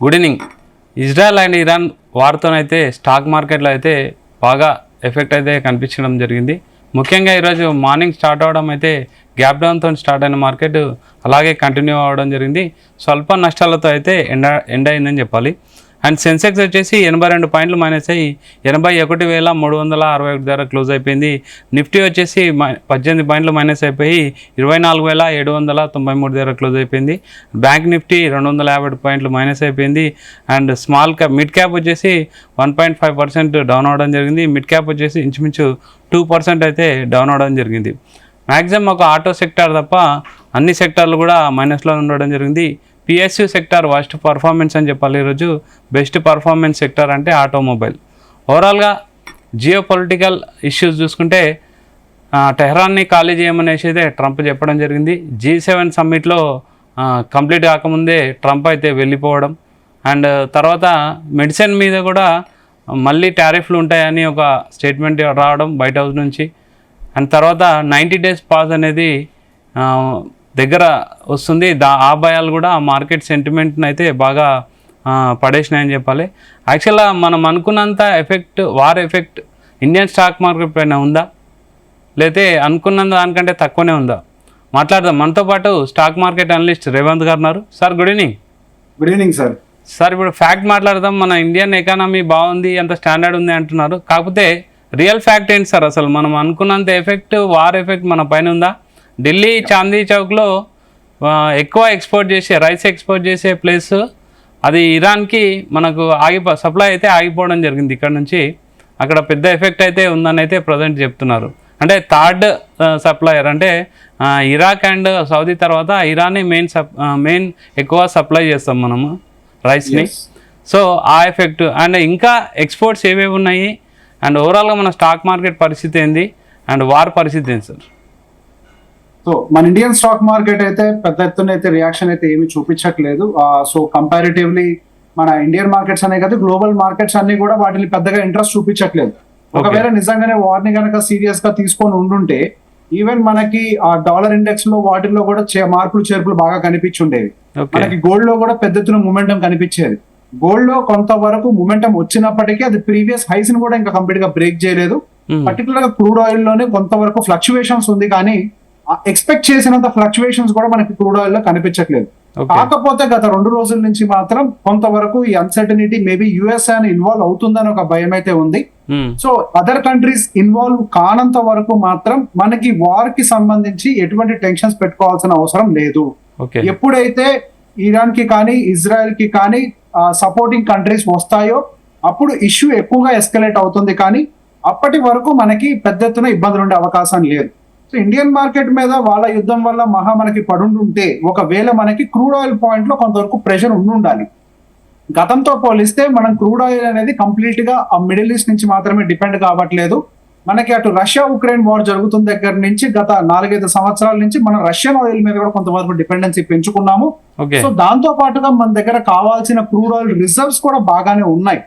Good evening. Israel and Iran వార్తోనైతే stock మార్కెట్లో అయితే బాగా ఎఫెక్ట్ అయితే కనిపించడం జరిగింది. ముఖ్యంగా ఈరోజు మార్నింగ్ స్టార్ట్ అవడం అయితే గ్యాప్ డౌన్తో స్టార్ట్ అయిన మార్కెట్ అలాగే కంటిన్యూ అవ్వడం జరిగింది. స్వల్ప నష్టాలతో అయితే ఎండ్ అయిందని చెప్పాలి. అండ్ సెన్సెక్స్ వచ్చేసి 82 పాయింట్లు మైనస్ అయ్యి 81,361 ధర క్లోజ్ అయిపోయింది. నిఫ్టీ వచ్చేసి 18 పాయింట్లు మైనస్ అయిపోయి 24,793 ధర క్లోజ్ అయిపోయింది. బ్యాంక్ నిఫ్టీ 250 పాయింట్లు మైనస్ అయిపోయింది. అండ్ మిడ్ క్యాప్ వచ్చేసి 1.5% డౌన్ అవ్వడం జరిగింది. మిడ్ క్యాప్ వచ్చేసి ఇంచుమించు 2% అయితే డౌన్ అవ్వడం జరిగింది. మ్యాక్సిమం ఒక ఆటో సెక్టార్ తప్ప అన్ని సెక్టార్లు కూడా మైనస్లో ఉండడం జరిగింది. పిఎస్యూ సెక్టార్ వర్స్ట్ పర్ఫార్మెన్స్ అని చెప్పాలి. ఈరోజు బెస్ట్ పర్ఫార్మెన్స్ సెక్టార్ అంటే ఆటోమొబైల్. ఓవరాల్గా జియో పొలిటికల్ ఇష్యూస్ చూసుకుంటే టెహ్రాన్ని ఖాళీ చేయమనేసి అయితే ట్రంప్ చెప్పడం జరిగింది. G7 సమ్మిట్లో కంప్లీట్ కాకముందే ట్రంప్ అయితే వెళ్ళిపోవడం అండ్ తర్వాత మెడిసిన్ మీద కూడా మళ్ళీ టారిఫ్లు ఉంటాయని ఒక స్టేట్మెంట్ రావడం వైట్ హౌస్ నుంచి. అండ్ తర్వాత 90 days పాజ్ అనేది దగ్గర వస్తుంది. ఆ భయాలు కూడా ఆ మార్కెట్ సెంటిమెంట్ని అయితే బాగా పడేసినాయని చెప్పాలి. యాక్చువల్గా మనం అనుకున్నంత war effect Indian stock market పైన ఉందా, లేతే అనుకున్నంత దానికంటే తక్కువనే ఉందా మాట్లాడదాం. మనతో పాటు స్టాక్ మార్కెట్ అనలిస్ట్ రేవంత్ గారు ఉన్నారు. Sir good evening. Good evening sir. Sir ఇప్పుడు ఫ్యాక్ట్ మాట్లాడదాం. మన ఇండియన్ ఎకానమీ బాగుంది, అంత స్టాండర్డ్ ఉంది అంటున్నారు. కాకపోతే రియల్ ఫ్యాక్ట్ ఏంటి సార్? అసలు మనం అనుకున్నంత వార్ ఎఫెక్ట్ మన పైన ఉందా? ఢిల్లీ చాందీ చౌక్లో ఎక్కువ రైస్ ఎక్స్పోర్ట్ చేసే ప్లేస్ అది ఇరాన్కి మనకు సప్లై అయితే ఆగిపోవడం జరిగింది. ఇక్కడ నుంచి అక్కడ పెద్ద ఎఫెక్ట్ అయితే ఉందని అయితే ప్రజెంట్ చెప్తున్నారు. అంటే థర్డ్ సప్లయర్ అంటే ఇరాక్ అండ్ సౌదీ తర్వాత ఇరానే మెయిన్ ఎక్కువ సప్లై చేస్తాం మనము రైస్ని. సో ఆ ఎఫెక్ట్ అండ్ ఇంకా ఎక్స్పోర్ట్స్ ఏవేవి ఉన్నాయి అండ్ ఓవరాల్గా మన స్టాక్ మార్కెట్ పరిస్థితి ఏంది అండ్ వార్ పరిస్థితి ఏంటి సార్? సో మన ఇండియన్ స్టాక్ మార్కెట్ అయితే పెద్ద ఎత్తున అయితే రియాక్షన్ అయితే ఏమి చూపించట్లేదు. సో కంపారిటివ్లీ మన ఇండియన్ మార్కెట్స్ అనే కదా గ్లోబల్ మార్కెట్స్ అన్ని కూడా వాటిని పెద్దగా ఇంట్రెస్ట్ చూపించట్లేదు. ఒకవేళ నిజంగానే వార్ని కనుక సీరియస్ గా తీసుకొని ఉండుంటే ఈవెన్ మనకి ఆ డాలర్ ఇండెక్స్ లో వాటిల్లో కూడా మార్పులు చేర్పులు బాగా కనిపించుండేవి. మనకి గోల్డ్ లో కూడా పెద్ద ఎత్తున మూమెంటం కనిపించేది. గోల్డ్ లో కొంతవరకు మూమెంటం వచ్చినప్పటికీ అది ప్రీవియస్ హైస్ ని కూడా ఇంకా కంప్లీట్ గా బ్రేక్ చేయలేదు. పర్టికులర్ గా క్రూడ్ ఆయిల్ లోనే కొంతవరకు ఫ్లక్చువేషన్స్ ఉంది, కానీ ఎక్స్పెక్ట్ చేసినంత ఫ్లక్చువేషన్స్ కూడా మనకి క్రూడ్ ఆయిల్ లో కనిపించట్లేదు. కాకపోతే గత 2 రోజుల నుంచి మాత్రం కొంతవరకు ఈ అన్సర్టనిటీ మేబీ యుఎస్ఏ అని ఇన్వాల్వ్ అవుతుందని ఒక భయం అయితే ఉంది. సో అదర్ కంట్రీస్ ఇన్వాల్వ్ కానంత వరకు మాత్రం మనకి వార్ కి సంబంధించి ఎటువంటి టెన్షన్స్ పెట్టుకోవాల్సిన అవసరం లేదు. ఎప్పుడైతే ఇరాన్ కి కానీ ఇజ్రాయెల్ కి కానీ సపోర్టింగ్ కంట్రీస్ వస్తాయో అప్పుడు ఇష్యూ ఎక్కువగా ఎస్కలేట్ అవుతుంది, కానీ అప్పటి వరకు మనకి పెద్ద ఎత్తున ఇబ్బందులు ఉండే అవకాశం లేదు. సో ఇండియన్ మార్కెట్ మీద వాళ్ళ యుద్ధం వల్ల మనకి పడుంటే ఒకవేళ మనకి క్రూడ్ ఆయిల్ పాయింట్ లో కొంతవరకు ప్రెషర్ ఉండాలి. గతంతో పోలిస్తే మనం క్రూడ్ ఆయిల్ అనేది కంప్లీట్ గా ఆ మిడిల్ ఈస్ట్ నుంచి మాత్రమే డిపెండ్ కావట్లేదు. మనకి అటు రష్యా ఉక్రెయిన్ వార్ జరుగుతున్న దగ్గర నుంచి గత 4-5 సంవత్సరాల నుంచి మనం రష్యన్ ఆయిల్ మీద కూడా కొంతవరకు డిపెండెన్సీ పెంచుకున్నాము. సో దాంతో పాటుగా మన దగ్గర కావాల్సిన క్రూడ్ ఆయిల్ రిజర్వ్స్ కూడా బాగానే ఉన్నాయి.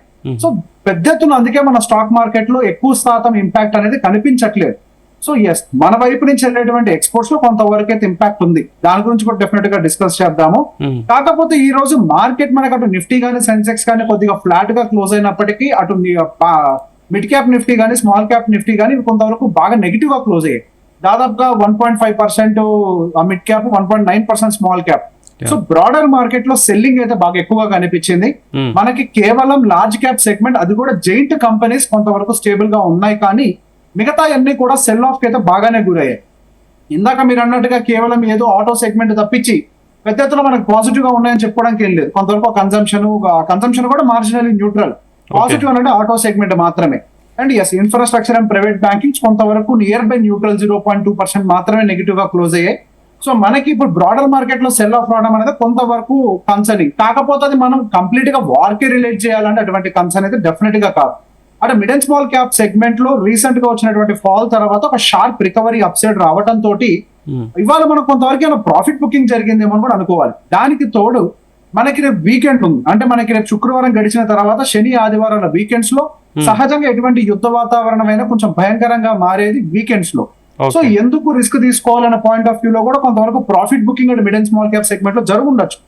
సో పెద్ద ఎత్తున అందుకే మన స్టాక్ మార్కెట్ లో ఎక్కువ శాతం ఇంపాక్ట్ అనేది కనిపించట్లేదు. సో ఎస్, మన వైపు నుంచి వెళ్ళేటువంటి ఎక్స్పోర్ట్స్ లో కొంతవరకు అయితే ఇంపాక్ట్ ఉంది. దాని గురించి కూడా డెఫినెట్ గా డిస్కస్ చేద్దాము. కాకపోతే ఈ రోజు మార్కెట్ మనకు అటు నిఫ్టీ గానీ సెన్సెక్స్ కానీ కొద్దిగా ఫ్లాట్ గా క్లోజ్ అయినప్పటికీ అటు మిడ్ క్యాప్ నిఫ్టీ గానీ స్మాల్ క్యాప్ నిఫ్టీ గానీ కొంతవరకు బాగా నెగిటివ్ గా క్లోజ్ అయ్యాయి. దాదాపుగా 1.5% mid cap, 1.9% small cap. So broader market లో సెల్లింగ్ అయితే బాగా ఎక్కువగా కనిపించింది. మనకి కేవలం లార్జ్ క్యాప్ సెగ్మెంట్ అది కూడా జైంట్ కంపెనీస్ కొంతవరకు స్టేబుల్ గా ఉన్నాయి, కానీ మిగతా అన్ని కూడా సెల్ ఆఫ్ కి అయితే బాగానే గురయ్యాయి. ఇందాక మీరు అన్నట్టుగా కేవలం ఏదో ఆటో సెగ్మెంట్ తప్పించి పెద్ద ఎత్తున మనకు పాజిటివ్ గా ఉన్నాయని చెప్పుకోవడానికి ఏం లేదు. కొంతవరకు కన్సంప్షన్ కూడా మార్జినల్లీ న్యూట్రల్. పాజిటివ్ అంటే ఆటో సెగ్మెంట్ మాత్రమే. And yes, infrastructure and private banking కొంతవరకు నియర్ బై న్యూట్రల్ 0.2% మాత్రమే నెగిటివ్ గా క్లోజ్ అయ్యాయి. సో మనకి ఇప్పుడు బ్రాడర్ మార్కెట్ లో సెల్ ఆఫ్ రావడం అనేది కొంతవరకు కన్సర్నింగ్. కాకపోతే అది మనం కంప్లీట్ గా వార్ కి రిలేట్ చేయాలంటే అటువంటి కన్సర్న్ అయితే డెఫినెట్ గా కాదు. అంటే mid and small cap segment లో రీసెంట్ గా వచ్చినటువంటి ఫాల్ తర్వాత ఒక షార్ప్ రికవరీ అప్సైడ్ రావడం తోటి ఇవాళ మనం కొంతవరకు ఏమైనా ప్రాఫిట్ బుకింగ్ జరిగిందేమో కూడా అనుకోవాలి. దానికి తోడు మనకి రేపు వీకెండ్ ఉంది. అంటే మనకి రేపు శుక్రవారం గడిచిన తర్వాత శని ఆదివారాల వీకెండ్స్ లో సహజంగా ఎటువంటి యుద్ధ వాతావరణం అయినా కొంచెం భయంకరంగా మారేది వీకెండ్స్ లో. సో ఎందుకు రిస్క్ తీసుకోవాలన్న పాయింట్ ఆఫ్ వ్యూ లో కూడా కొంతవరకు profit booking and mid and small cap segment లో జరుగుండొచ్చు.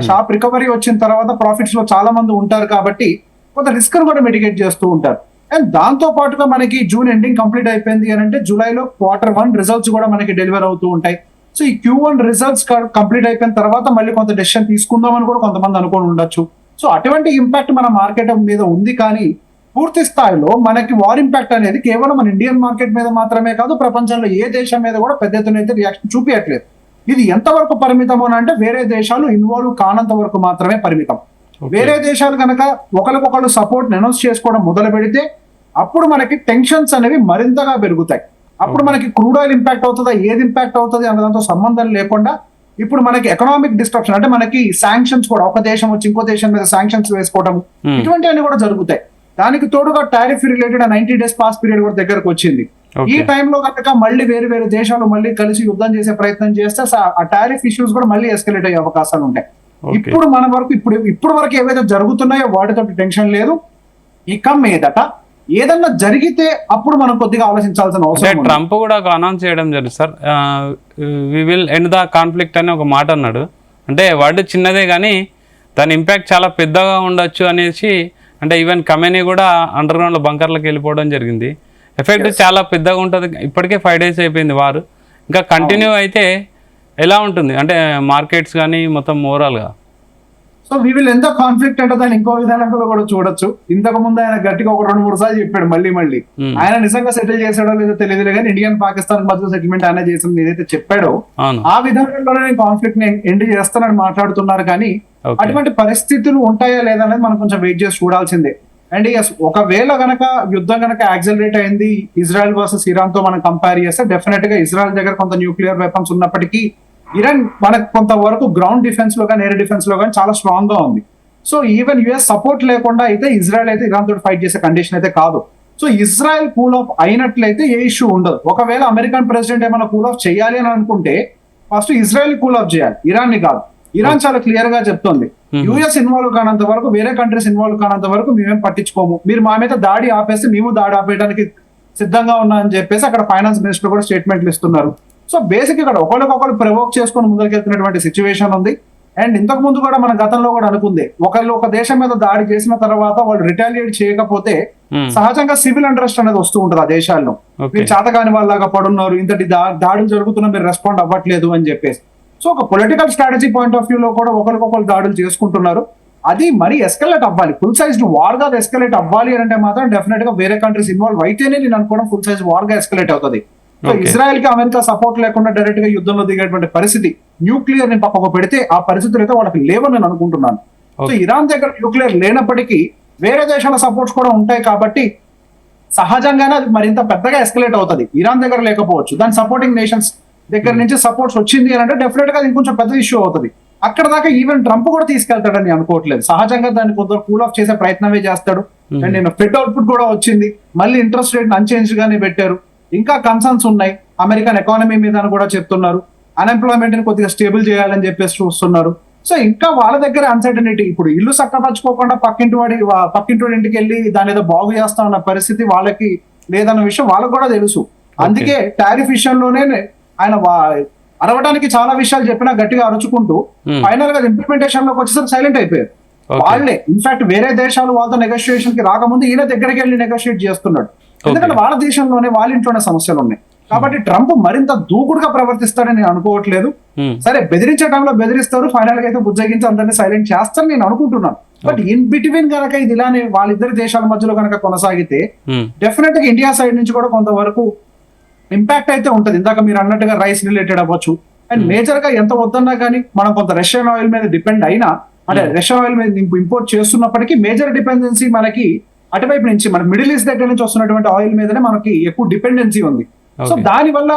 షార్ప్ రికవరీ వచ్చిన తర్వాత ప్రాఫిట్స్ లో చాలా మంది ఉంటారు కాబట్టి కొంత రిస్క్ కూడా మిటిగేట్ చేస్తూ ఉంటారు. అండ్ దాంతో పాటుగా మనకి జూన్ ఎండింగ్ కంప్లీట్ అయిపోయింది అని అంటే జూలైలో Q1 రిజల్ట్స్ కూడా మనకి డెలివర్ అవుతూ ఉంటాయి. సో ఈ Q1 రిజల్ట్స్ కంప్లీట్ అయిపోయిన తర్వాత మళ్ళీ కొంత డెసిషన్ తీసుకుందామని కూడా కొంతమంది అనుకుని ఉండొచ్చు. సో అటువంటి ఇంపాక్ట్ మన మార్కెట్ మీద ఉంది. కానీ పూర్తి స్థాయిలో మనకి వార్ ఇంపాక్ట్ అనేది కేవలం మన ఇండియన్ మార్కెట్ మీద మాత్రమే కాదు, ప్రపంచంలో ఏ దేశం మీద కూడా పెద్ద ఎత్తున అయితే రియాక్షన్ చూపించట్లేదు. ఇది ఎంతవరకు పరిమితం అని అంటే వేరే దేశాలు ఇన్వాల్వ్ కానంత వరకు మాత్రమే పరిమితం. వేరే దేశాలు కనుక ఒకరికొకరు సపోర్ట్ అనౌన్స్ చేసుకోవడం మొదలు పెడితే అప్పుడు మనకి టెన్షన్స్ అనేవి మరింతగా పెరుగుతాయి. అప్పుడు మనకి క్రూడ్ ఆయిల్ ఇంపాక్ట్ అవుతుందా, ఏది ఇంపాక్ట్ అవుతుంది అన్న దాంతో సంబంధం లేకుండా ఇప్పుడు మనకి ఎకనామిక్ డిస్ట్రప్షన్ అంటే మనకి శాంక్షన్స్ కూడా ఒక దేశం వచ్చి ఇంకో దేశం మీద శాంక్షన్స్ వేసుకోవడం ఇటువంటివన్నీ కూడా జరుగుతాయి. దానికి తోడుగా tariff related 90 days pass period కూడా దగ్గరకు వచ్చింది. ఈ టైంలో కనుక మళ్ళీ వేరు వేరు దేశాలు మళ్ళీ కలిసి యుద్ధం చేసే ప్రయత్నం చేస్తే ఆ టారిఫ్ ఇష్యూస్ కూడా మళ్ళీ ఎస్కలేట్ అయ్యే అవకాశాలు ఉంటాయి. ఇప్పుడు మన వరకు ఇప్పుడు వరకు ఏవైతే జరుగుతున్నాయో వాటితో టెన్షన్ లేదు. ఇక మీదట ఏదన్నా జరిగితే అప్పుడు మనం కొద్దిగా ఆలోచించాల్సిన అవసరం. ట్రంప్ కూడా ఒక అనౌన్స్ చేయడం జరిగింది sir, we will end the conflict అని ఒక మాట అన్నాడు. అంటే వర్డ్ చిన్నదే కానీ దాని ఇంపాక్ట్ చాలా పెద్దగా ఉండొచ్చు అనేసి, అంటే ఈవెన్ కమెనీ కూడా అండర్ గ్రౌండ్ బంకర్లకు వెళ్ళిపోవడం జరిగింది. ఎఫెక్ట్ చాలా పెద్దగా ఉంటుంది. ఇప్పటికే 5 days అయిపోయింది వారు, ఇంకా కంటిన్యూ అయితే ఎలా ఉంటుంది అంటే మార్కెట్స్ కానీ మొత్తం ఓవరాల్గా? సో వీ విల్ ఎంత కాన్ఫ్లిక్ట్ అంటే దాన్ని ఇంకో విధానంలో కూడా చూడొచ్చు. ఇంతకు ముందు ఆయన గట్టిగా ఒక 2-3 సార్లు చెప్పాడు మళ్ళీ ఆయన నిజంగా సెటిల్ చేసాడో లేదో తెలియదు కానీ ఇండియన్ పాకిస్తాన్ మధ్య సెటిల్మెంట్ ఆయన చేసిన ఏదైతే చెప్పాడో ఆ విధానంలోనే కాన్ఫ్లిక్ట్ ని ఎండ్ చేస్తానని మాట్లాడుతున్నారు. కానీ అటువంటి పరిస్థితులు ఉంటాయా లేదా అనేది మనం కొంచెం వెయిట్ చేసి చూడాల్సిందే. అండ్ ఒకవేళ గనక యుద్ధం గనక యాక్సిలరేట్ అయింది ఇజ్రాయెల్ వర్సెస్ ఇరాన్ తో మనం కంపేర్ చేస్తే డెఫినెట్ గా ఇజ్రాయెల్ దగ్గర కొంత న్యూక్లియర్ వెపన్స్ ఉన్నప్పటికీ ఇరాన్ మనకు కొంతవరకు గ్రౌండ్ డిఫెన్స్ లో కానీ ఎయిర్ డిఫెన్స్ లో కానీ చాలా స్ట్రాంగ్ గా ఉంది. సో ఈవెన్ యుఎస్ సపోర్ట్ లేకుండా అయితే ఇజ్రాయెల్ అయితే ఇరాన్ తోటి ఫైట్ చేసే కండిషన్ అయితే కాదు. సో ఇజ్రాయెల్ కూల్ ఆఫ్ అయినట్లయితే ఏ ఇష్యూ ఉండదు. ఒకవేళ అమెరికన్ ప్రెసిడెంట్ ఏమైనా కూల్ ఆఫ్ చేయాలి అని అనుకుంటే ఫస్ట్ ఇజ్రాయెల్ కూల్ ఆఫ్ చేయాలి, ఇరాన్ ని కాదు. ఇరాన్ చాలా క్లియర్ గా చెప్తోంది యుఎస్ ఇన్వాల్వ్ కానంత వరకు, వేరే కంట్రీస్ ఇన్వాల్వ్ కానంత వరకు మేమేం పట్టించుకోము, మీరు మా మీద దాడి ఆపేస్తే మేము దాడి ఆపేయడానికి సిద్ధంగా ఉన్నా అని చెప్పేసి అక్కడ ఫైనాన్స్ మినిస్టర్ కూడా స్టేట్మెంట్లు ఇస్తున్నారు. సో బేసిక్ ఇక్కడ ఒకరికొకరు ప్రవోక్ చేసుకొని ముందుకెళ్తున్నటువంటి సిచ్యువేషన్ ఉంది. అండ్ ఇంతకు ముందు కూడా మన గతంలో కూడా అనుకుంది, ఒకళ్ళు ఒక దేశం మీద దాడి చేసిన తర్వాత వాళ్ళు రిటాలియేట్ చేయకపోతే సహజంగా సివిల్ అంట్రెస్ట్ అనేది వస్తూ ఉంటుంది ఆ దేశాల్లో. మీరు చేతకాని వాళ్ళగా పడున్నారు, ఇంతటి దాడులు జరుగుతున్నా మీరు రెస్పాండ్ అవ్వట్లేదు అని చెప్పేసి. సో ఒక political strategy point of view లో కూడా ఒకరికొకరు దాడులు చేసుకుంటున్నారు. అది మరీ ఎస్కలేట్ అవ్వాలి, ఫుల్ సైజ్ వార్ గా ఎస్కలేట్ అవ్వాలి అంటే మాత్రం డెఫినెట్ గా వేరే కంట్రీస్ ఇన్వాల్వ్ అయితేనే నేను అనుకోవడం ఫుల్ సైజ్ వార్ గా ఎస్కలేట్ అవుతుంది. సో ఇజ్రాయెల్ కి అమెరికా సపోర్ట్ లేకుండా డైరెక్ట్ గా యుద్ధంలో దిగేటువంటి పరిస్థితి, న్యూక్లియర్ ని పక్కకు పెడితే ఆ పరిస్థితులు అయితే వాళ్ళకి లేవని నేను అనుకుంటున్నాను. సో ఇరాన్ దగ్గర న్యూక్లియర్ లేనప్పటికీ వేరే దేశాల సపోర్ట్స్ కూడా ఉంటాయి కాబట్టి సహజంగానే అది మరింత పెద్దగా ఎస్కలేట్ అవుతుంది. ఇరాన్ దగ్గర లేకపోవచ్చు, దాని సపోర్టింగ్ నేషన్స్ దగ్గర నుంచి సపోర్ట్స్ వచ్చింది అని అంటే డెఫినెట్ గా అది ఇంకొంచెం పెద్ద ఇష్యూ అవుతుంది. అక్కడ దాకా ఈవెన్ ట్రంప్ కూడా తీసుకెళ్తాడని అనుకోవట్లేదు. సహజంగా దాన్ని కొంత కూల్ ఆఫ్ చేసే ప్రయత్నమే చేస్తాడు. అండ్ నేను ఫెడ్ అవుట్పుట్ కూడా వచ్చింది, మళ్ళీ ఇంట్రెస్ట్ రేట్ అన్చేంజ్ గానే పెట్టారు, ఇంకా కన్సర్న్స్ ఉన్నాయి అమెరికన్ ఎకానమీ మీద అని కూడా చెప్తున్నారు, అన్ఎంప్లాయ్మెంట్ ని కొద్దిగా స్టేబుల్ చేయాలని చెప్పేసి చూస్తున్నారు. సో ఇంకా వాళ్ళ దగ్గర అన్సర్టనిటీ, ఇప్పుడు ఇల్లు చక్కపరచుకోకుండా పక్కింటి ఇంటికి వెళ్ళి దాని ఏదో బాగు చేస్తా ఉన్న పరిస్థితి వాళ్ళకి లేదన్న విషయం వాళ్ళకు కూడా తెలుసు. అందుకే టారిఫ్ విషయంలోనే ఆయన అరవడానికి చాలా విషయాలు చెప్పినా గట్టిగా అరుచుకుంటూ ఫైనల్ గా ఇంప్లిమెంటేషన్ లోకి వచ్చేసరికి సైలెంట్ అయిపోయారు. వాళ్ళే ఇన్ఫాక్ట్ వేరే దేశాలు వాళ్ళతో నెగోషియేషన్ కి రాకముందు ఈయన దగ్గరికి వెళ్ళి నెగోషియేట్ చేస్తున్నాడు. ఎందుకంటే వాళ్ళ దేశంలోనే వాళ్ళ ఇంట్లోనే సమస్యలు ఉన్నాయి కాబట్టి ట్రంప్ మరింత దూకుడుగా ప్రవర్తిస్తాడని నేను అనుకోవట్లేదు. సరే బెదిరించే టైంలో బెదిరిస్తారు, ఫైనల్ గా అయితే బుజ్జగించి అందరినీ సైలెంట్ చేస్తారని నేను అనుకుంటున్నాను. బట్ ఇన్ బిట్వీన్ కనుక ఇది ఇలానే వాళ్ళిద్దరి దేశాల మధ్యలో కనుక కొనసాగితే డెఫినెట్ గా ఇండియా సైడ్ నుంచి కూడా కొంతవరకు ఇంపాక్ట్ అయితే ఉంటుంది. ఇందాక మీరు అన్నట్టుగా రైస్ రిలేటెడ్ అవ్వచ్చు. అండ్ మేజర్ గా ఎంత వద్దన్నా కానీ మనం కొంత రష్యన్ ఆయిల్ మీద డిపెండ్ అయినా, అంటే రష్యన్ ఆయిల్ మీద ఇంపోర్ట్ చేస్తున్నప్పటికీ మేజర్ డిపెండెన్సీ మనకి అటువైపు నుంచి మన మిడిల్ ఈస్ట్ దగ్గర నుంచి వస్తున్నటువంటి ఆయిల్ మీదనే మనకి ఎక్కువ డిపెండెన్సీ ఉంది. సో దానివల్ల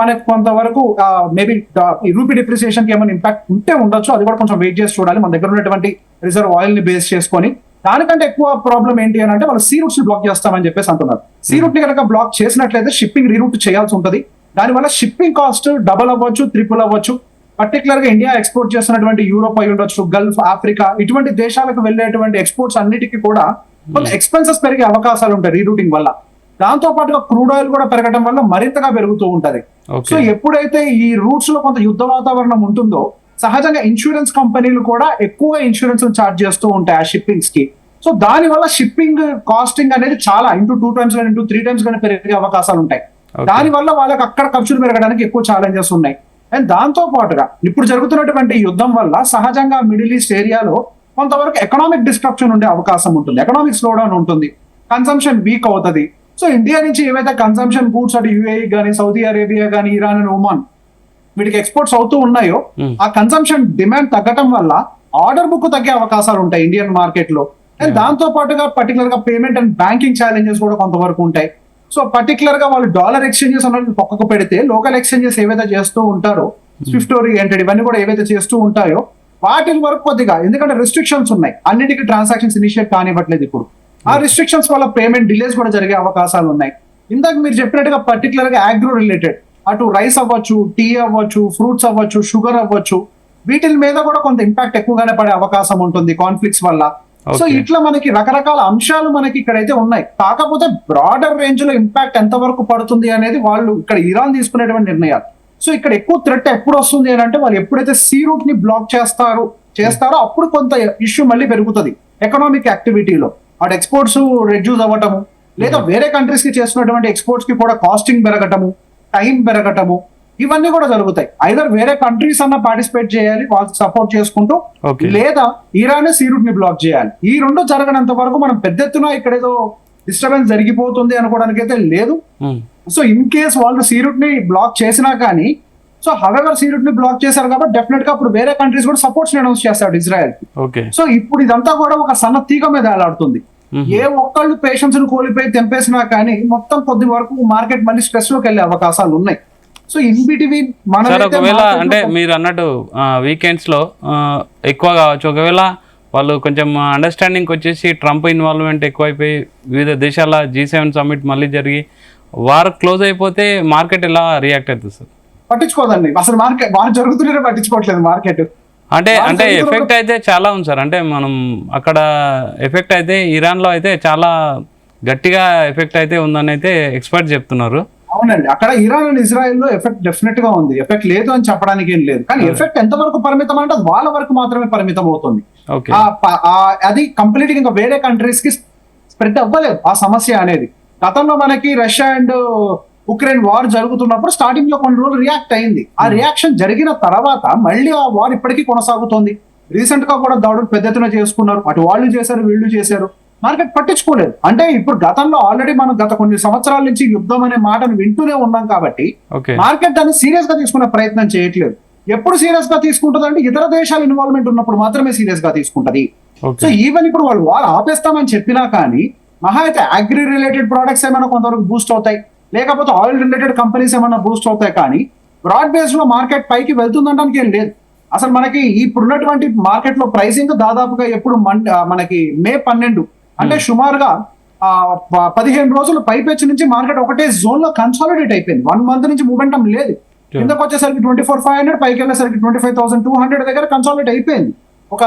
మనకు కొంతవరకు మేబీ ఈ రూపీ డిప్రిసియేషన్ కి ఏమైనా ఇంపాక్ట్ ఉంటే ఉండొచ్చు. అది కూడా కొంచెం వెయిట్ చేసి చూడాలి. మన దగ్గర ఉన్నటువంటి రిజర్వ్ ఆయిల్ ని బేస్ చేసుకొని. దానికంటే ఎక్కువ ప్రాబ్లం ఏంటి అని అంటే వాళ్ళు సీ రూట్స్ బ్లాక్ చేస్తామని చెప్పేసి అంటున్నారు. సీ రూట్ ని కనుక బ్లాక్ చేసినట్లయితే షిప్పింగ్ రీరూట్ చేయాల్సి ఉంటుంది. దానివల్ల షిప్పింగ్ కాస్ట్ డబల్ అవ్వచ్చు, ట్రిపుల్ అవ్వచ్చు. పర్టికులర్ గా ఇండియా ఎక్స్పోర్ట్ చేస్తున్నటువంటి యూరోప్ అయి ఉండొచ్చు, గల్ఫ్, ఆఫ్రికా ఇటువంటి దేశాలకు వెళ్ళేటువంటి ఎక్స్పోర్ట్స్ అన్నిటికీ కూడా కొంత ఎక్స్పెన్సెస్ పెరిగే అవకాశాలు ఉంటాయి రీరూటింగ్ వల్ల. దాంతో పాటుగా క్రూడ్ ఆయిల్ కూడా పెరగడం వల్ల మరింతగా పెరుగుతూ ఉంటది. సో ఎప్పుడైతే ఈ రూట్స్ లో కొంత యుద్ధ వాతావరణం ఉంటుందో సహజంగా ఇన్సూరెన్స్ కంపెనీలు కూడా ఎక్కువగా ఇన్సూరెన్స్ చార్జ్ చేస్తూ ఉంటాయి ఆ షిప్పింగ్స్ కి. సో దాని వల్ల షిప్పింగ్ కాస్టింగ్ అనేది చాలా ఇంటూ 2 times కానీ ఇంటూ 3 times కానీ పెరిగే అవకాశాలు ఉంటాయి. దాని వల్ల వాళ్ళకి అక్కడ ఖర్చులు పెరగడానికి ఎక్కువ ఛాలెంజెస్ ఉన్నాయి. అండ్ దాంతో పాటుగా ఇప్పుడు జరుగుతున్నటువంటి యుద్ధం వల్ల సహజంగా మిడిల్ ఈస్ట్ ఏరియాలో కొంతవరకు ఎకనామిక్ డిస్ట్రప్షన్ ఉండే అవకాశం ఉంటుంది, ఎకనామిక్ స్లోడౌన్ ఉంటుంది, కన్సంప్షన్ వీక్ అవుతుంది. సో ఇండియా నుంచి ఏవైతే కన్సంప్షన్ గూడ్స్ అటు యూఏఈ కానీ సౌదీ అరేబియా కానీ ఇరాన్ అండ్ ఒమాన్ వీటికి ఎక్స్పోర్ట్స్ అవుతూ ఉన్నాయో ఆ కన్సంప్షన్ డిమాండ్ తగ్గటం వల్ల ఆర్డర్ బుక్ తగ్గే అవకాశాలు ఉంటాయి ఇండియన్ మార్కెట్ లో. అండ్ దాంతో పాటుగా పర్టికులర్ గా పేమెంట్ అండ్ బ్యాంకింగ్ ఛాలెంజెస్ కూడా కొంతవరకు ఉంటాయి. సో పర్టికులర్ గా వాళ్ళు డాలర్ ఎక్స్చేంజెస్ అనేది పక్కకు పెడితే లోకల్ ఎక్స్చేంజెస్ ఏవైతే చేస్తూ ఉంటారో స్విఫ్ట్ ఓరియంటెడ్ ఇవన్నీ కూడా ఏవైతే చేస్తూ ఉంటాయో వాటి వరకు కొద్దిగా, ఎందుకంటే రిస్ట్రిక్షన్స్ ఉన్నాయి, అన్నిటికీ ట్రాన్సాక్షన్స్ ఇనిషియేట్ కానివ్వట్లేదు ఇప్పుడు. ఆ రిస్ట్రిక్షన్స్ వల్ల పేమెంట్ డిలేస్ కూడా జరిగే అవకాశాలు ఉన్నాయి. ఇందాక మీరు చెప్పినట్టుగా పర్టికులర్ గా అగ్రో రిలేటెడ్ అటు రైస్ అవ్వచ్చు, టీ అవ్వచ్చు, ఫ్రూట్స్ అవ్వచ్చు, షుగర్ అవ్వచ్చు, వీటి మీద కూడా కొంత ఇంపాక్ట్ ఎక్కువగానే పడే అవకాశం ఉంటుంది కాన్ఫ్లిక్ట్స్ వల్ల. సో ఇట్లా మనకి రకరకాల అంశాలు మనకి ఇక్కడైతే ఉన్నాయి. కాకపోతే బ్రాడర్ రేంజ్ లో ఇంపాక్ట్ ఎంత వరకు పడుతుంది అనేది వాళ్ళు ఇక్కడ ఇరాన్ తీసుకునేటువంటి నిర్ణయాలు. సో ఇక్కడ ఎక్కువ థ్రెట్ ఎప్పుడు వస్తుంది అని అంటే వాళ్ళు ఎప్పుడైతే సీ రూట్ ని బ్లాక్ చేస్తారో అప్పుడు కొంత ఇష్యూ మళ్ళీ పెరుగుతుంది ఎకనామిక్ యాక్టివిటీలో. అటు ఎక్స్పోర్ట్స్ రెడ్యూస్ అవ్వటము, లేదా వేరే కంట్రీస్ కి చేస్తున్నటువంటి ఎక్స్పోర్ట్స్ కి కూడా కాస్టింగ్ పెరగటము, టైం పెరగటము, ఇవన్నీ కూడా జరుగుతాయి. ఐదర్ వేరే కంట్రీస్ అన్న పార్టిసిపేట్ చేయాలి వాళ్ళకి సపోర్ట్ చేసుకుంటూ, లేదా ఇరాన్ సీ రూట్ ని బ్లాక్ చేయాలి. ఈ రెండు జరగనంత వరకు మనం పెద్ద ఎత్తున ఇక్కడ ఏదో డిస్టర్బెన్స్ జరిగిపోతుంది అనుకోవడానికి అయితే లేదు. సో ఇన్ కేస్ వాళ్ళు సీ రూట్ ని బ్లాక్ చేసినా కానీ, సో హవెవర్ సీ రూట్ ని బ్లాక్ చేశారు కాబట్టి డెఫినెట్ గా అప్పుడు వేరే కంట్రీస్ కూడా సపోర్ట్స్ అనౌన్స్ చేస్తాడు ఇజ్రాయెల్. సో ఇప్పుడు ఇదంతా కూడా ఒక సన్న తీగ మీద వేలాడుతుంది. ఏ ఒక్కళ్ళు పేషెన్స్ ను కోల్పోయి తెంపేసినా కానీ మొత్తం కొద్ది వరకు మార్కెట్ మళ్ళీ స్ట్రెస్ లోకి వెళ్ళే అవకాశాలు ఉన్నాయి. సో ఇన్ బిట్వీన్ ఒకవేళ అంటే మీరు అన్నట్టు వీకెండ్స్ లో ఎక్కువ కావచ్చు, ఒకవేళ వాళ్ళు కొంచెం అండర్స్టాండింగ్ వచ్చేసి ట్రంప్ ఇన్వాల్వ్మెంట్ ఎక్కువైపోయి వివిధ దేశాల G7 సమ్మిట్ మళ్ళీ జరిగి వార్ క్లోజ్ అయిపోతే మార్కెట్ ఎలా రియాక్ట్ అవుతుంది సార్? పట్టించుకోదండి అసలు, మార్కెట్ వారు జరుగుతుంటే పట్టించుకోవట్లేదు మార్కెట్. అంటే ఎఫెక్ట్ అయితే చాలా ఉంది సార్. అంటే మనం అక్కడ ఎఫెక్ట్ అయితే ఇరాన్లో అయితే చాలా గట్టిగా ఎఫెక్ట్ అయితే ఉందని అయితే ఎక్స్పర్ట్ చెప్తున్నారు. అవునండి, అక్కడ ఇరాన్ అండ్ ఇజ్రాయెల్ లో ఎఫెక్ట్ డెఫినెట్ గా ఉంది. ఎఫెక్ట్ లేదు అని చెప్పడానికి ఏం లేదు, కానీ ఎఫెక్ట్ ఎంత వరకు పరిమితం అంటే వాళ్ళ వరకు మాత్రమే పరిమితం అవుతుంది. అది కంప్లీట్ గా ఇంకా వేరే కంట్రీస్ కి స్ప్రెడ్ అవ్వలేదు ఆ సమస్య అనేది. గతంలో మనకి రష్యా అండ్ ఉక్రెయిన్ వార్ జరుగుతున్నప్పుడు స్టార్టింగ్ లో కొన్ని రోజులు రియాక్ట్ అయింది. ఆ రియాక్షన్ జరిగిన తర్వాత మళ్ళీ ఆ వార్ ఇప్పటికీ కొనసాగుతోంది. రీసెంట్ గా కూడా దాడులు పెద్ద ఎత్తున చేసుకున్నారు, అటు వాళ్ళు చేశారు వీళ్ళు చేశారు, మార్కెట్ పట్టించుకోలేదు. అంటే ఇప్పుడు గతంలో ఆల్రెడీ మనం గత కొన్ని సంవత్సరాల నుంచి యుద్ధం అనే మాటను వింటూనే ఉన్నాం కాబట్టి మార్కెట్ దాన్ని సీరియస్ గా తీసుకునే ప్రయత్నం చేయట్లేదు. ఎప్పుడు సీరియస్ గా తీసుకుంటుంది అంటే ఇతర దేశాల ఇన్వాల్వ్మెంట్ ఉన్నప్పుడు మాత్రమే సీరియస్ గా తీసుకుంటది. సో ఈవెన్ ఇప్పుడు వాళ్ళు వార్ ఆపేస్తామని చెప్పినా కానీ మహా అయితే అగ్రి రిలేటెడ్ ప్రొడక్ట్స్ ఏమైనా కొంతవరకు బూస్ట్ అవుతాయి, లేకపోతే ఆయిల్ రిలేటెడ్ కంపెనీస్ ఏమైనా బూస్ట్ అవుతాయి, కానీ బ్రాడ్ బేస్ లో మార్కెట్ పైకి వెళ్తుందనడానికి ఏం లేదు. అసలు మనకి ఇప్పుడున్నటువంటి మార్కెట్ లో ప్రైసింగ్ దాదాపుగా ఎప్పుడు మనకి May 12 అంటే సుమారుగా 15 రోజులు పైపెచ్చి నుంచి మార్కెట్ ఒకటే జోన్ లో కన్సాలిడేట్ అయిపోయింది. 1 month నుంచి మూమెంటం లేదు. కిందకు వచ్చేసరికి 24,500, పైకి వెళ్ళేసరికి 25,200 దగ్గర కన్సాలిడేట్ అయిపోయింది ఒక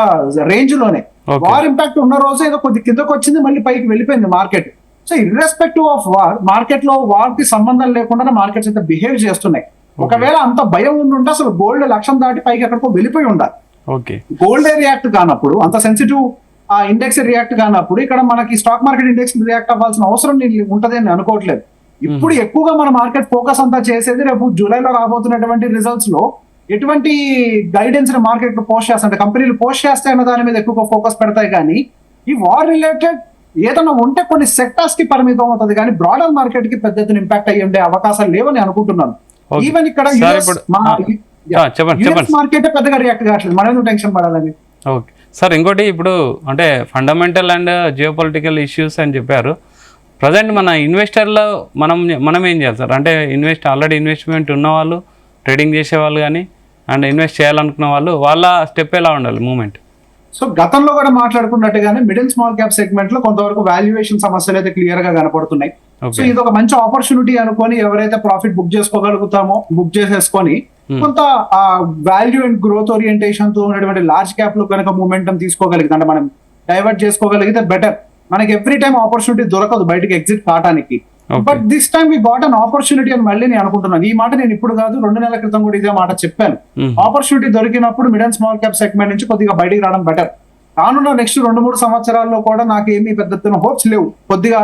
రేంజ్ లోనే. వార్ ఇంపాక్ట్ ఉన్న రోజు ఏదో కొద్ది కిందకు వచ్చింది, మళ్ళీ పైకి వెళ్ళిపోయింది market. So irrespective of war, market లో వార్ కి సంబంధం లేకుండా మార్కెట్స్ అయితే బిహేవ్ చేస్తున్నాయి. ఒకవేళ అంత భయం ఉండుంటే అసలు గోల్డ్ 1,00,000 దాటి పైకి ఎక్కడికో వెళ్ళిపోయి ఉండాలి. గోల్డ్ రియాక్ట్ కానప్పుడు, అంత సెన్సిటివ్ ఆ ఇండెక్స్ రియాక్ట్ కానప్పుడు ఇక్కడ మనకి స్టాక్ మార్కెట్ ఇండెక్స్ రియాక్ట్ అవ్వాల్సిన అవసరం ఉంటది అని అనుకోవట్లేదు. ఇప్పుడు ఎక్కువగా మన మార్కెట్ ఫోకస్ అంతా చేసేది రేపు జూలైలో రాబోతున్నటువంటి రిజల్ట్స్ లో ఎటువంటి గైడెన్స్ మార్కెట్ లో పోస్ట్ చేస్తాయంటే కంపెనీలు పోస్ట్ చేస్తాయి అన్న దాని మీద ఎక్కువగా ఫోకస్ పెడతాయి. కానీ ఈ వార్ రిలేటెడ్ ఏదైనా ఉంటే కొన్ని సెక్టార్స్ కి పరిమితం అవుతుంది, కానీ బ్రాడర్ మార్కెట్ కి పెద్ద ఎత్తున ఇంపాక్ట్ అయ్యి ఉండే అవకాశాలు లేవని అనుకుంటున్నాను. ఈవెన్ ఇక్కడ మార్కెట్ పెద్దగా రియాక్ట్ కావట్లేదు, మనం ఎందుకు టెన్షన్ పడాలని. ఓకే సార్, ఇంకోటి ఇప్పుడు అంటే fundamental and geo political issues అని చెప్పారు. ప్రజెంట్ మన ఇన్వెస్టర్లో మనం ఏం చేయాలి సార్? అంటే ఆల్రెడీ ఇన్వెస్ట్మెంట్ ఉన్నవాళ్ళు, ట్రేడింగ్ చేసేవాళ్ళు కానీ అండ్ ఇన్వెస్ట్ చేయాలనుకున్న వాళ్ళు, వాళ్ళ స్టెప్ ఎలా ఉండాలి మూమెంట్? సో గతంలో కూడా మాట్లాడుకున్నట్టుగానే మిడిల్ స్మాల్ క్యాప్ సెగ్మెంట్ లో కొంతవరకు వాల్యుయేషన్ సమస్యలు అయితే క్లియర్ గా కనపడుతున్నాయి. సో ఇది ఒక మంచి ఆపర్చునిటీ అనుకొని ఎవరైతే ప్రాఫిట్ బుక్ చేసుకోగలుగుతామో బుక్ చేసేసుకొని కొంత వాల్యూ అండ్ గ్రోత్ ఓరియంటేషన్ తో ఉన్నటువంటి లార్జ్ క్యాప్ లో కనుక మూమెంటం తీసుకోగలిగితే, అంటే మనం డైవర్ట్ చేసుకోగలిగితే బెటర్. మనకి ఎవ్రీ టైం ఆపర్చునిటీ దొరకదు బయటకి ఎగ్జిట్ కావడానికి. Okay. But this time we got an opportunity అని మళ్ళీ నేను అనుకుంటున్నాను. ఈ మాట నేను ఇప్పుడు కాదు, 2 నెలల క్రితం కూడా ఇదే మాట చెప్పాను. ఆపర్చునిటీ దొరికినప్పుడు mid and small cap segment నుంచి కొద్దిగా బయటికి రావడం బెటర్. రానున్న నెక్స్ట్ 2-3 సంవత్సరాల్లో కూడా నాకు ఏమీ పెద్ద హోప్స్ లేవు. కొద్దిగా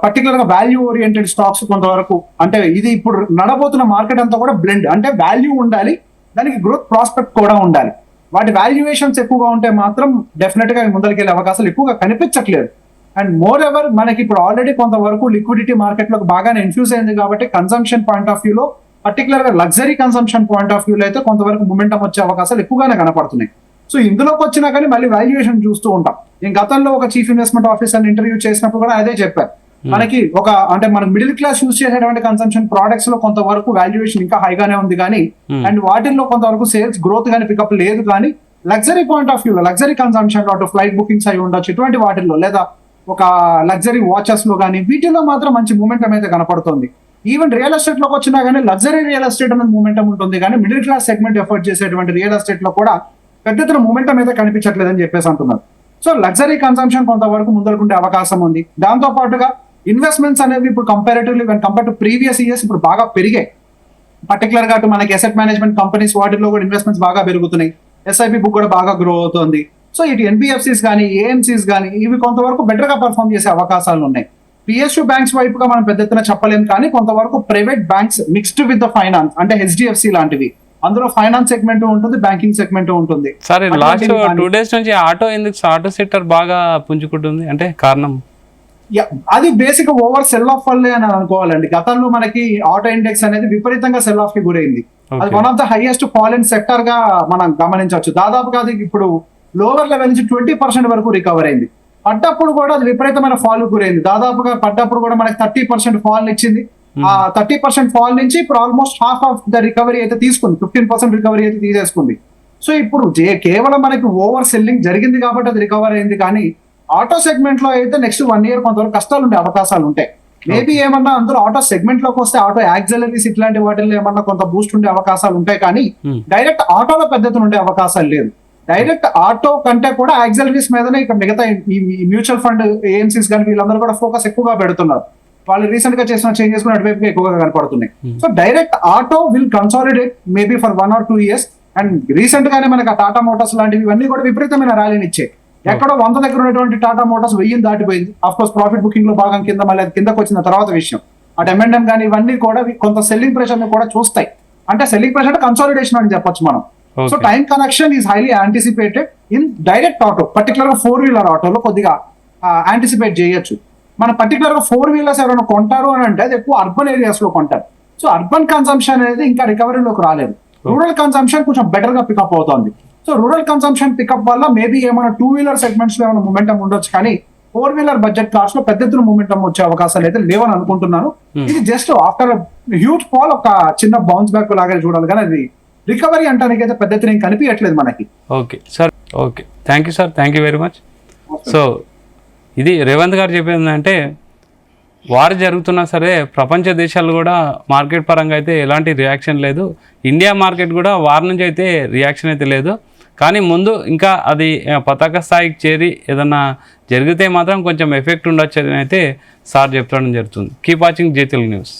పర్టికులర్ గా వాల్యూ ఓరియంటెడ్ స్టాక్స్ కొంతవరకు, అంటే ఇది ఇప్పుడు నడబోతున్న మార్కెట్ అంతా కూడా బ్లెండ్, అంటే వాల్యూ ఉండాలి, దానికి గ్రోత్ ప్రాస్పెక్ట్ కూడా ఉండాలి. వాటి వాల్యుయేషన్స్ ఎక్కువగా ఉంటే మాత్రం డెఫినెట్ గా ముందరికెళ్ళే అవకాశాలు ఎక్కువగా కనిపించట్లేదు. అండ్ మోర్ ఎవర్ మనకి ఇప్పుడు ఆల్రెడీ కొంతవరకు లిక్విడిటీ మార్కెట్ లో బాగానే ఇన్ఫ్యూజ్ అయింది కాబట్టి కన్సంప్షన్ పాయింట్ ఆఫ్ వ్యూలో, పర్టికులర్ గా లగ్జరీ కన్సంప్షన్ పాయింట్ ఆఫ్ వ్యూలో అయితే కొంతవరకు మూమెంటం వచ్చే అవకాశాలు ఎక్కువగానే కనపడుతున్నాయి. సో ఇందులోకి వచ్చినా కానీ మళ్ళీ వాల్యుయేషన్ చూస్తూ ఉంటాం. నేను గతంలో ఒక చీఫ్ ఇన్వెస్ట్మెంట్ ఆఫీసర్ ఇంటర్వ్యూ చేసినప్పుడు కూడా అదే చెప్పారు. మనకి అంటే మన మిడిల్ క్లాస్ యూజ్ చేసేటువంటి కన్సంప్షన్ ప్రొడక్ట్స్ లో కొంతవరకు వాల్యుయేషన్ ఇంకా హైగానే ఉంది కానీ, అండ్ వాటిల్లో కొంతవరకు సేల్స్ గ్రోత్ కానీ పికప్ లేదు. కానీ లగ్జరీ పాయింట్ ఆఫ్ వ్యూలో, లగ్జరీ కన్సంప్షన్ లో ఫ్లైట్ బుకింగ్స్ అయి ఉండొచ్చు, ఇటువంటి వాటిల్లో లేదా ఒక లగ్జరీ వాచెస్ లో కానీ వీటిలో మాత్రం మంచి మూమెంటం అయితే కనపడుతుంది. ఈవెన్ రియల్ ఎస్టేట్ లోకి వచ్చినా కానీ లగ్జరీ రియల్ ఎస్టేట్ అనేది మూమెంటం ఉంటుంది, కానీ మిడిల్ క్లాస్ సెగ్మెంట్ ఎఫర్ట్ చేసేటువంటి రియల్ ఎస్టేట్ లో కూడా పెద్ద ఎత్తున మూమెంటం అయితే కనిపించట్లేదని చెప్పేసి అంటున్నారు. సో లగ్జరీ కన్సంప్షన్ కొంతవరకు ముందరుకుంటే అవకాశం ఉంది. దాంతో పాటుగా ఇన్వెస్ట్మెంట్స్ అనేవి ఇప్పుడు comparatively compare to previous years ఇప్పుడు బాగా పెరిగాయి. పర్టికులర్ గా మనకి అసెట్ మేనేజ్మెంట్ కంపెనీస్ వాటిలో కూడా ఇన్వెస్ట్మెంట్స్ బాగా పెరుగుతున్నాయి. ఎస్ఐపి బుక్ కూడా బాగా గ్రో అవుతుంది. సో ఇటు ఎన్బిఎఫ్సిస్ కానీ ఏఎంసీస్ కానీ ఇవి కొంతవరకు బెటర్ గా పర్ఫామ్ చేసే అవకాశాలు ఉన్నాయి. పిఎస్యు బ్యాంక్స్ వైపుగా మనం పెద్ద ఎత్తున చెప్పలేము, కానీ కొంతవరకు private banks mixed with the finance, అంటే హెచ్డిఎఫ్సి లాంటివి, అందులో ఫైనాన్స్ సెగ్మెంట్ ఉంటుంది, బ్యాంకింగ్ సెగ్మెంట్ ఉంటుంది. సరే, లాస్ట్ 2 days నుంచి ఆటో సెక్టర్ బాగా పుంజుకుంటుంది, అంటే కారణం అది బేసిక్ ఓవర్ సెల్ ఆఫ్ వల్లే అని అనుకోవాలండి. గతంలో మనకి ఆటో ఇండెక్స్ అనేది విపరీతంగా సెల్ ఆఫ్ కి గురైంది. అది one of the highest fall in sector గా మనం గమనించవచ్చు. దాదాపుగా అది ఇప్పుడు లోవర్ లెవెల్ నుంచి 20% వరకు రికవర్ అయింది. పడ్డప్పుడు కూడా అది విపరీతమైన ఫాల్ గురైంది. దాదాపుగా పడ్డప్పుడు కూడా మనకి 30% ఫాల్ ఇచ్చింది. ఆ 30% ఫాల్ నుంచి ఇప్పుడు almost half of the recovery అయితే తీసుకుంది, 15% రికవరీ అయితే తీసేసుకుంది. సో ఇప్పుడు కేవలం మనకి ఓవర్ సెల్లింగ్ జరిగింది కాబట్టి అది రికవర్ అయింది. కానీ ఆటో సెగ్మెంట్ లో అయితే నెక్స్ట్ 1 year కొంతవరకు కష్టాలు ఉండే అవకాశాలు ఉంటాయి. మేబీ ఏమన్నా అందులో ఆటో సెగ్మెంట్ లోకి వస్తే ఆటో యాక్సిలరీస్ ఇట్లాంటి వాటిల్లో ఏమన్నా కొంత బూస్ట్ ఉండే అవకాశాలు ఉంటాయి, కానీ డైరెక్ట్ ఆటోలో పెద్ద ఎత్తున ఉండే అవకాశాలు లేదు. డైరెక్ట్ ఆటో కంటే కూడా యాక్సిలరీస్ మీదనే ఇక మిగతా ఈ మ్యూచువల్ ఫండ్ ఏఎంసీస్ కానీ వీళ్ళందరూ కూడా ఫోకస్ ఎక్కువగా పెడుతున్నారు. వాళ్ళు రీసెంట్ గా చేసిన చేంజెస్ కూడా అటువైపుగా ఎక్కువగా కనపడుతున్నాయి. So direct auto will consolidate maybe for 1 or 2 years. And recent గానే మనకి టాటా మోటార్స్ లాంటివి ఇవన్నీ కూడా విపరీతమైన ర్యాలీని ఇచ్చాయి. ఎక్కడో 100 దగ్గర ఉన్నటువంటి టాటా మోటార్స్ 1000 దాటిపోయింది. ఆఫ్ కోర్స్ ప్రాఫిట్ బుకింగ్ లో భాగం కింద మళ్ళీ కిందకు వచ్చిన తర్వాత విషయం. అటు ఎంఎండ్ఎం కానీ ఇవన్నీ కూడా కొంత సెల్లింగ్ ప్రెషర్ ని కూడా చూస్తాయి. అంటే సెల్లింగ్ ప్రెషర్ కన్సాలిడేషన్ అని చెప్పొచ్చు మనం. So time connection is highly anticipated in direct auto, particular గా 4-wheeler ఆటోలో కొద్దిగా యాంటిసిపేట్ చేయొచ్చు. మన పర్టికులర్ గా 4-wheelers ఎవరైనా కొంటారు అని అంటే అది ఎక్కువ అర్బన్ ఏరియాస్ లో కొంటారు. సో అర్బన్ కన్సంప్షన్ అనేది ఇంకా రికవరీలోకి రాలేదు. రూరల్ కన్సంప్షన్ కొంచెం బెటర్ గా పికప్ అవుతుంది. సో రూరల్ కన్సంప్షన్ పికప్ వల్ల మేబీ ఏమైనా 2-wheeler సెగ్మెంట్స్ లో ఏమైనా మూమెంటం ఉండొచ్చు, కానీ 4-wheeler బడ్జెట్ కార్స్ లో పెద్ద ఎత్తున మూమెంటం వచ్చే అవకాశాలు అయితే లేవని అనుకుంటున్నాను. ఇది జస్ట్ ఆఫ్టర్ హ్యూజ్ ఫాల్ ఒక చిన్న బౌన్స్ బ్యాక్ లాగా చూడాలి, కానీ అది రికవరీ అంటానికి అయితే పెద్ద ఎత్తున కనిపించట్లేదు మనకి. Okay sir, okay, thank you sir, thank you very much. So ఇది రేవంత్ గారు చెప్పింది అంటే వార్ జరుగుతున్నా సరే ప్రపంచ దేశాలు కూడా మార్కెట్ పరంగా అయితే ఎలాంటి రియాక్షన్ లేదు. ఇండియా మార్కెట్ కూడా వార్ నుంచి అయితే రియాక్షన్ అయితే లేదు. కానీ ముందు ఇంకా అది పతాక స్థాయికి చేరి ఏదన్నా జరిగితే మాత్రం కొంచెం ఎఫెక్ట్ ఉండొచ్చు అని అయితే సార్ చెప్పడం జరుగుతుంది. కీప్ వాచింగ్ జై తెలుగు న్యూస్.